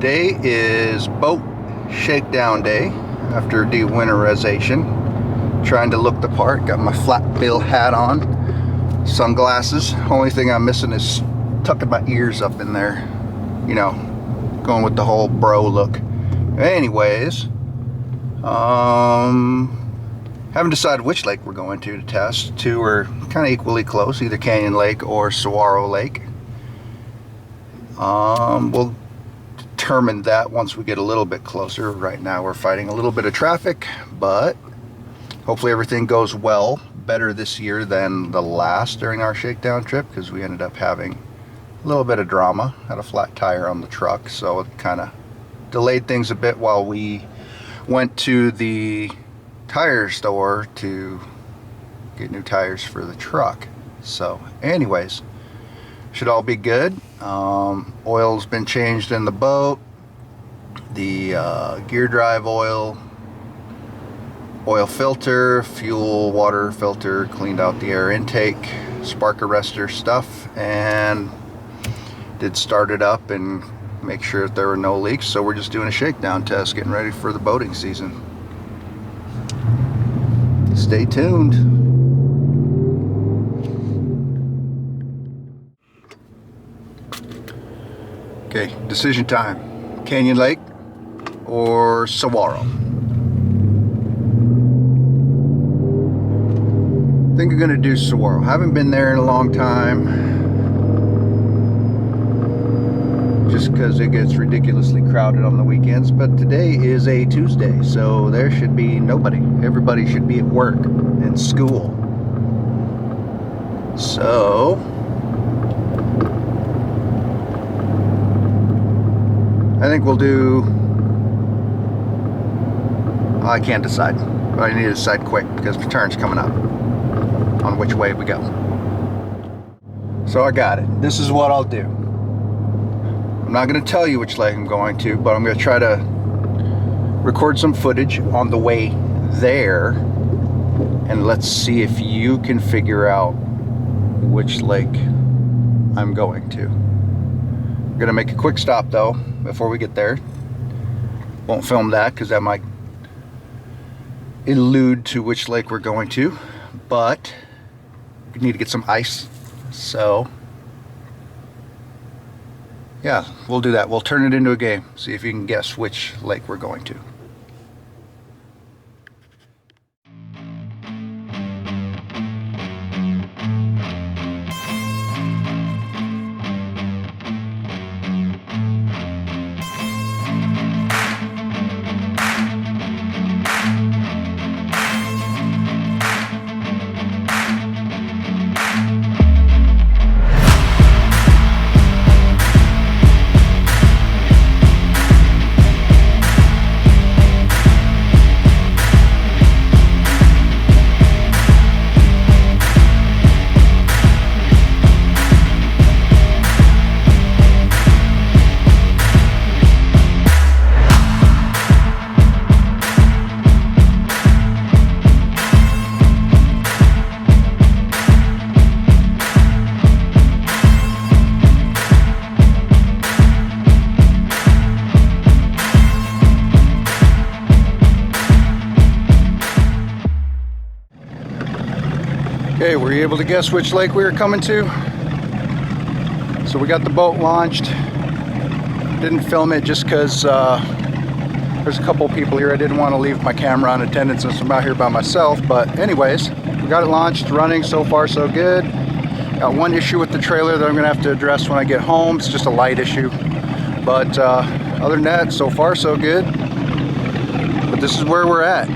Today is boat shakedown day after de-winterization. Trying to look the part. Got my flat bill hat on, sunglasses. Only thing I'm missing is tucking my ears up in there. You know, going with the whole bro look. Anyways, haven't decided which lake we're going to test. Two are kind of equally close, either Canyon Lake or Saguaro Lake. We'll determine that once we get a little bit closer. Right now we're fighting a little bit of traffic, but hopefully everything goes well. Better this year than the last during our shakedown trip, because we ended up having a little bit of drama. Had a flat tire on the truck, so it kind of delayed things a bit while we went to the tire store to get new tires for the truck. So anyways, should all be good. Oil's been changed in the boat. The gear drive oil filter, fuel, water filter, cleaned out the air intake, spark arrestor stuff, and did start it up and make sure that there were no leaks. So we're just doing a shakedown test, getting ready for the boating season. Stay tuned. Okay, decision time. Canyon Lake or Saguaro? I think I'm gonna do Saguaro. Haven't been there in a long time, just because it gets ridiculously crowded on the weekends. But today is a Tuesday, so there should be nobody. Everybody should be at work and school. So I think we'll do, I can't decide, but I need to decide quick because the turn's coming up on which way we go. So I got it. This is what I'll do. I'm not going to tell you which lake I'm going to, but I'm going to try to record some footage on the way there, and let's see if you can figure out which lake I'm going to. I'm going to make a quick stop though before we get there. Won't film that because that might allude to which lake we're going to, but we need to get some ice, so yeah, we'll do that. We'll turn it into a game, see if you can guess which lake we're going to. Okay, were you able to guess which lake we were coming to? So we got the boat launched. Didn't film it just because there's a couple people here. I didn't want to leave my camera on attendance since I'm out here by myself. But anyways, we got it launched, running. So far so good. Got one issue with the trailer that I'm gonna have to address when I get home. It's just a light issue. But other than that, so far so good. But this is where we're at.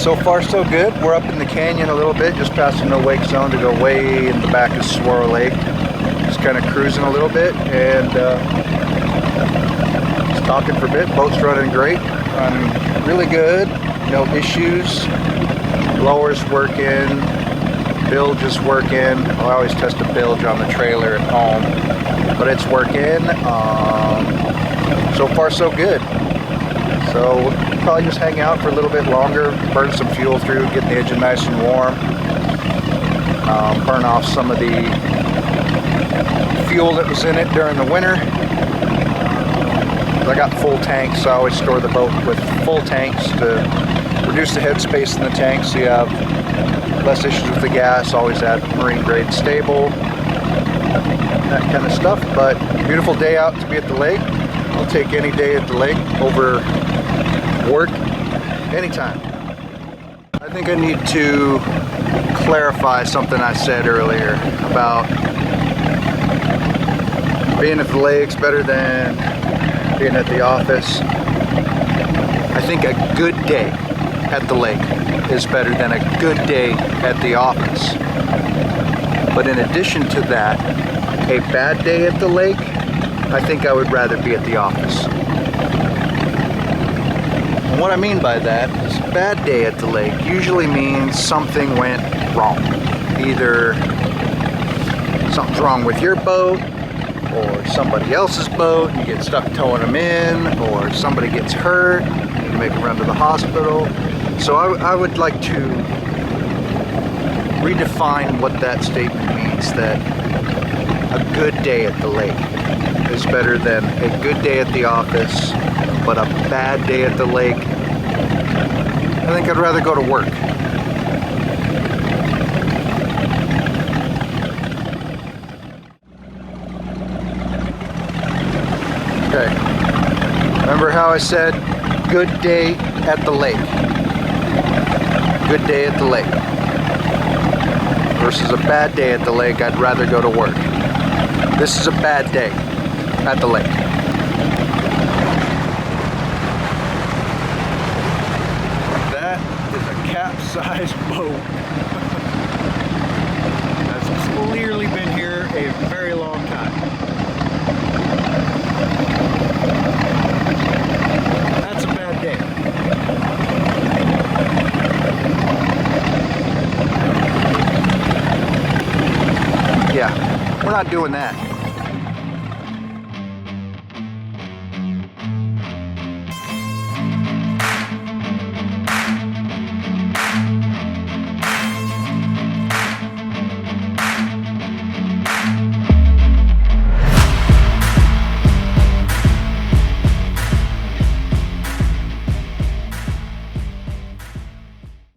So far so good. We're up in the canyon a little bit, just passing the wake zone to go way in the back of Swirl Lake. Just kind of cruising a little bit and just talking for a bit. Boat's running great, running really good, no issues. Blower's working, bilge is working. I always test a bilge on the trailer at home, but it's working. So far so good. So we'll probably just hang out for a little bit longer, burn some fuel through, get the engine nice and warm, burn off some of the fuel that was in it during the winter. I got full tanks, so I always store the boat with full tanks to reduce the headspace in the tank so you have less issues with the gas. Always add marine grade stable, that kind of stuff. But beautiful day out to be at the lake. I'll take any day at the lake over work anytime. I think I need to clarify something I said earlier about being at the lake's better than being at the office. I think a good day at the lake is better than a good day at the office. But in addition to that, a bad day at the lake, I think I would rather be at the office. And what I mean by that is a bad day at the lake usually means something went wrong. Either something's wrong with your boat, or somebody else's boat, and you get stuck towing them in, or somebody gets hurt, you need to make a run to the hospital. So I would like to redefine what that statement means, that a good day at the lake is better than a good day at the office, but a bad day at the lake, I think I'd rather go to work. Okay, remember how I said good day at the lake? Good day at the lake versus a bad day at the lake. I'd rather go to work. This is a bad day at the lake. That is a capsized boat. That's clearly been here a very long time. That's a bad day. Yeah, we're not doing that.